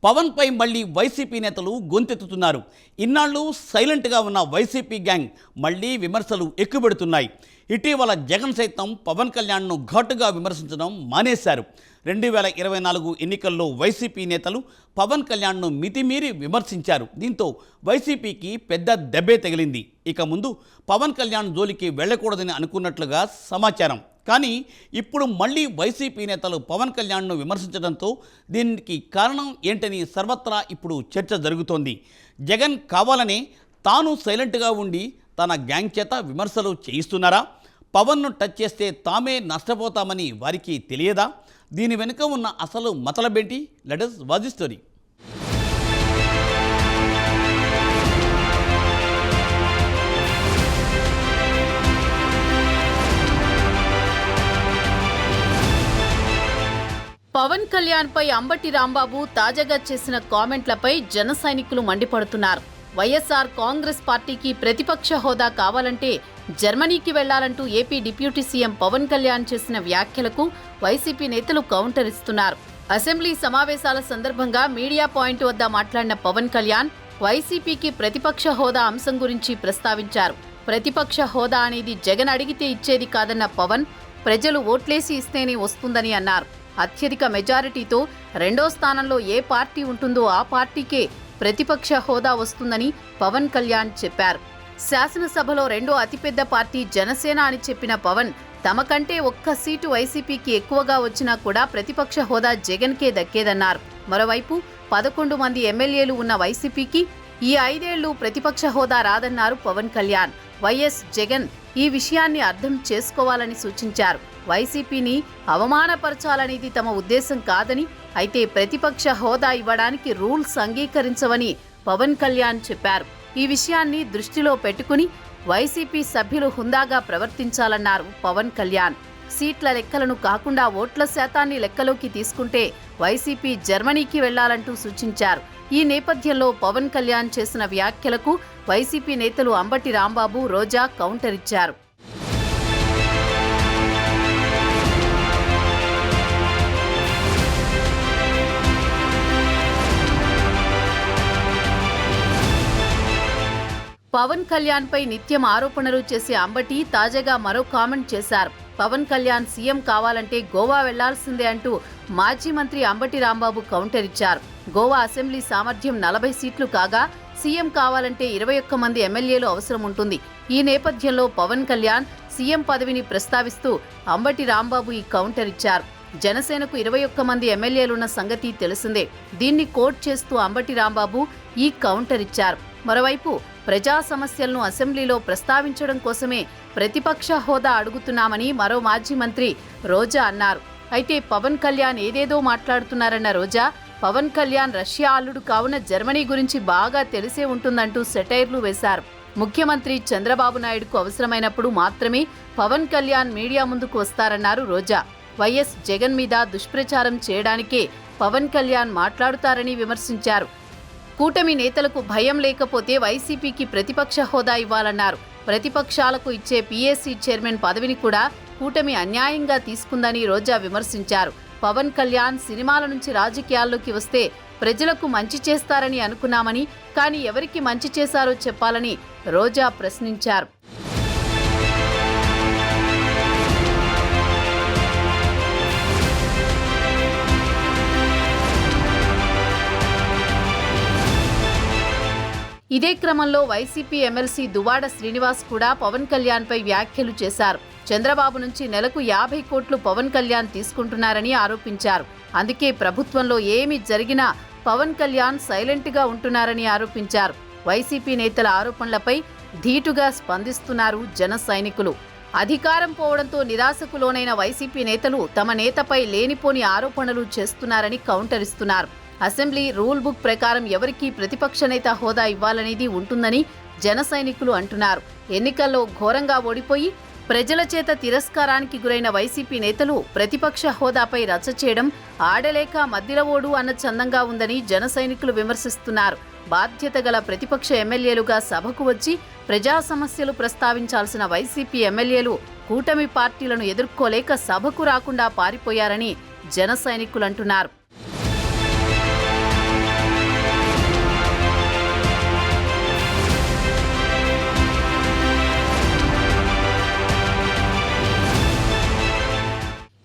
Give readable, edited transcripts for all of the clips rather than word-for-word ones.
పవన్పై మళ్ళీ వైసీపీ నేతలు గొంతెత్తుతున్నారు. ఇన్నాళ్ళు సైలెంట్గా ఉన్న వైసీపీ గ్యాంగ్ మళ్ళీ విమర్శలు ఎక్కుపెడుతున్నాయి. ఇటీవల జగన్ సైతం పవన్ కళ్యాణ్ను ఘాటుగా విమర్శించడం మానేశారు. 2024 ఎన్నికల్లో వైసీపీ నేతలు పవన్ కళ్యాణ్ను మితిమీరి విమర్శించారు. దీంతో వైసీపీకి పెద్ద దెబ్బే తగిలింది. ఇక ముందు పవన్ కళ్యాణ్ జోలికి వెళ్ళకూడదని అనుకున్నట్లుగా సమాచారం. కానీ ఇప్పుడు మళ్ళీ వైసీపీ నేతలు పవన్ కళ్యాణ్ను విమర్శించడంతో దీనికి కారణం ఏంటని సర్వత్రా ఇప్పుడు చర్చ జరుగుతోంది. జగన్ కావాలనే తాను సైలెంట్గా ఉండి తన గ్యాంగ్ చేత విమర్శలు చేయిస్తున్నారా? పవన్ను టచ్ చేస్తే తామే నష్టపోతామని వారికి తెలియదా? దీని వెనుక ఉన్న అసలు మతలబేంటి? Let us watch the story. Pawan Kalyan పై అంబటి రాంబాబు తాజాగా చేసిన కామెంట్లపై జన సైనికులు మండిపడుతున్నారు. వైఎస్ఆర్ కాంగ్రెస్ పార్టీకి ప్రతిపక్ష హోదా కావాలంటే జర్మనీకి వెళ్లాలంటూ AP deputy CM Pawan Kalyan చేసిన వ్యాఖ్యలకు వైసీపీ నేతలు కౌంటర్ ఇస్తున్నారు. అసెంబ్లీ సమావేశాల సందర్భంగా మీడియా పాయింట్ వద్ద మాట్లాడిన పవన్ కళ్యాణ్ వైసీపీకి ప్రతిపక్ష హోదా అంశం గురించి ప్రస్తావించారు. ప్రతిపక్ష హోదా అనేది జగన్ అడిగితే ఇచ్చేది కాదన్న పవన్, ప్రజలు ఓట్లేసి ఇస్తేనే వస్తుందని అన్నారు. అత్యధిక మెజారిటీతో రెండో స్థానంలో ఏ పార్టీ ఉంటుందో ఆ పార్టీకే ప్రతిపక్ష హోదా వస్తుందని పవన్ కళ్యాణ్ చెప్పారు. శాసనసభలో రెండో అతిపెద్ద పార్టీ జనసేన అని చెప్పిన పవన్, తమ కంటే ఒక్క సీటు వైసీపీకి ఎక్కువగా వచ్చినా కూడా ప్రతిపక్ష హోదా జగన్కే దక్కేదన్నారు. మరోవైపు 11 మంది ఎమ్మెల్యేలు ఉన్న వైసీపీకి ఈ 5 ఏళ్లు ప్రతిపక్ష హోదా రాదన్నారు పవన్ కళ్యాణ్. వైఎస్ జగన్ ఈ విషయాన్ని అర్థం చేసుకోవాలని సూచించారు. వైసీపీని అవమానపరచాలనేది తమ ఉద్దేశం కాదని, అయితే ప్రతిపక్ష హోదా ఇవ్వడానికి రూల్స్ అంగీకరించవని పవన్ కళ్యాణ్ చెప్పారు. ఈ విషయాన్ని దృష్టిలో పెట్టుకుని వైసీపీ సభ్యులు హుందాగా ప్రవర్తించాలన్నారు పవన్ కళ్యాణ్. సీట్ల లెక్కలను కాకుండా ఓట్ల శాతాన్ని లెక్కలోకి తీసుకుంటే వైసీపీ జర్మనీకి వెళ్లాలంటూ సూచించారు. ఈ నేపథ్యంలో పవన్ కళ్యాణ్ చేసిన వ్యాఖ్యలకు వైసీపీ నేతలు అంబటి రాంబాబు, రోజా కౌంటర్ ఇచ్చారు. పవన్ కళ్యాణ్ పై నిత్యం ఆరోపణలు చేసే అంబటి తాజాగా మరో కామెంట్ చేశారు. పవన్ కళ్యాణ్ సీఎం కావాలంటే గోవా వెళ్లాల్సిందే అంటూ మాజీ మంత్రి అంబటి రాంబాబు కౌంటర్ ఇచ్చారు. గోవా అసెంబ్లీ సామర్థ్యం 40 సీట్లు కాగా సీఎం కావాలంటే 21 మంది ఎమ్మెల్యేలు అవసరం ఉంటుంది. ఈ నేపథ్యంలో పవన్ కళ్యాణ్ సీఎం పదవిని ప్రస్తావిస్తూ అంబటి రాంబాబు ఈ కౌంటర్ ఇచ్చారు. జనసేనకు 21 మంది ఎమ్మెల్యేలున్న సంగతి తెలిసిందే. దీన్ని కోట్ చేస్తూ అంబటి రాంబాబు ఈ కౌంటర్ ఇచ్చారు. మరోవైపు ప్రజా సమస్యలను అసెంబ్లీలో ప్రస్తావించడం కోసమే ప్రతిపక్ష హోదా అడుగుతున్నామని మరో మాజీ మంత్రి రోజా అన్నారు. అయితే పవన్ కళ్యాణ్ ఏదేదో మాట్లాడుతున్నారన్న రోజా, పవన్ కళ్యాణ్ రష్యా అల్లుడు కావున జర్మనీ గురించి బాగా తెలిసే ఉంటుందంటూ సెటైర్లు వేశారు. ముఖ్యమంత్రి చంద్రబాబు నాయుడుకు అవసరమైనప్పుడు మాత్రమే పవన్ కళ్యాణ్ మీడియా ముందుకు వస్తారన్నారు రోజా. వైఎస్ జగన్ మీద దుష్ప్రచారం చేయడానికే పవన్ కళ్యాణ్ మాట్లాడుతారని విమర్శించారు. కూటమి నేతలకు భయం లేకపోతే వైసీపీకి ప్రతిపక్ష హోదా ఇవ్వాలన్నారు. ప్రతిపక్షాలకు ఇచ్చే పీఏసీ చైర్మన్ పదవిని కూడా కూటమి అన్యాయంగా తీసుకుందని రోజా విమర్శించారు. పవన్ కళ్యాణ్ సినిమాల నుంచి రాజకీయాల్లోకి వస్తే ప్రజలకు మంచి చేస్తారని అనుకున్నామని, కానీ ఎవరికి మంచి చేశారో చెప్పాలని రోజా ప్రశ్నించారు. ఇదే క్రమంలో వైసీపీ ఎమ్మెల్సీ దువ్వాడ శ్రీనివాస్ కూడా పవన్ కళ్యాణ్ పై వ్యాఖ్యలు చేశారు. చంద్రబాబు నుంచి నెలకు 50 కోట్లు పవన్ కళ్యాణ్ తీసుకుంటున్నారని ఆరోపించారు. అందుకే ప్రభుత్వంలో ఏమి జరిగినా పవన్ కళ్యాణ్ సైలెంట్గా ఉంటున్నారని ఆరోపించారు. వైసీపీ నేతల ఆరోపణలపై ధీటుగా స్పందిస్తున్నారు జన సైనికులు. అధికారం పోవడంతో నిరాశకు లోనైన వైసీపీ నేతలు తమ నేతపై లేనిపోని ఆరోపణలు చేస్తున్నారని కౌంటర్ ఇస్తున్నారు. అసెంబ్లీ రూల్ బుక్ ప్రకారం ఎవరికీ ప్రతిపక్ష నేత హోదా ఇవ్వాలనేది ఉంటుందని జన సైనికులు అంటున్నారు. ఎన్నికల్లో ఘోరంగా ఓడిపోయి ప్రజల చేత తిరస్కారానికి గురైన వైసీపీ నేతలు ప్రతిపక్ష హోదాపై రచ్చ చేయడం ఆడలేక మధ్యలవోడు అన్న చందంగా ఉందని జన సైనికులు విమర్శిస్తున్నారు. బాధ్యత గల ప్రతిపక్ష ఎమ్మెల్యేలుగా సభకు వచ్చి ప్రజా సమస్యలు ప్రస్తావించాల్సిన వైసీపీ ఎమ్మెల్యేలు కూటమి పార్టీలను ఎదుర్కోలేక సభకు రాకుండా పారిపోయారని జన సైనికులు అంటున్నారు.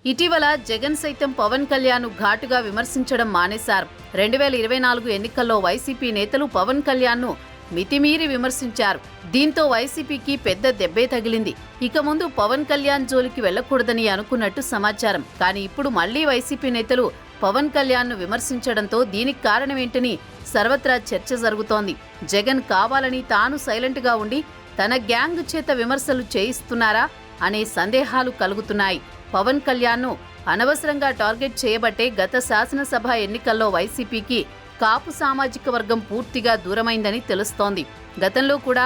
ఇటీవల జగన్ సైతం పవన్ కళ్యాణ్ ఘాటుగా విమర్శించడం మానేశారు. 2024 ఎన్నికల్లో వైసీపీ నేతలు పవన్ కళ్యాణ్ను మితిమీరి విమర్శించారు. దీంతో వైసీపీకి పెద్ద దెబ్బే తగిలింది. ఇక ముందు పవన్ కళ్యాణ్ జోలికి వెళ్లకూడదని అనుకున్నట్టు సమాచారం. కానీ ఇప్పుడు మళ్లీ వైసీపీ నేతలు పవన్ కళ్యాణ్ను విమర్శించడంతో దీనికి కారణమేంటని సర్వత్రా చర్చ జరుగుతోంది. జగన్ కావాలని తాను సైలెంట్గా ఉండి తన గ్యాంగ్ చేత విమర్శలు చేయిస్తున్నారా అనే సందేహాలు కలుగుతున్నాయి. పవన్ కళ్యాణ్ను అనవసరంగా టార్గెట్ చేయబట్టే గత శాసనసభ ఎన్నికల్లో వైసీపీకి కాపు సామాజిక వర్గం పూర్తిగా దూరమైందని తెలుస్తోంది. గతంలో కూడా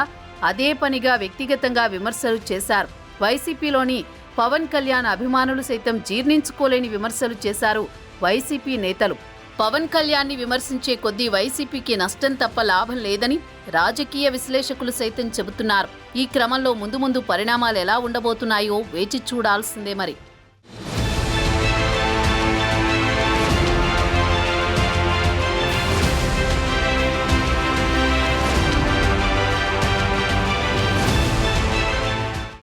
అదే పనిగా వ్యక్తిగతంగా విమర్శలు చేశారు. వైసీపీలోని పవన్ కళ్యాణ్ అభిమానులు సైతం జీర్ణించుకోలేని విమర్శలు చేశారు వైసీపీ నేతలు. పవన్ కళ్యాణ్ని విమర్శించే కొద్దీ వైసీపీకి నష్టం తప్ప లాభం లేదని రాజకీయ విశ్లేషకులు సైతం చెబుతున్నారు. ఈ క్రమంలో ముందు పరిణామాలు ఎలా ఉండబోతున్నాయో వేచి చూడాల్సిందే మరి.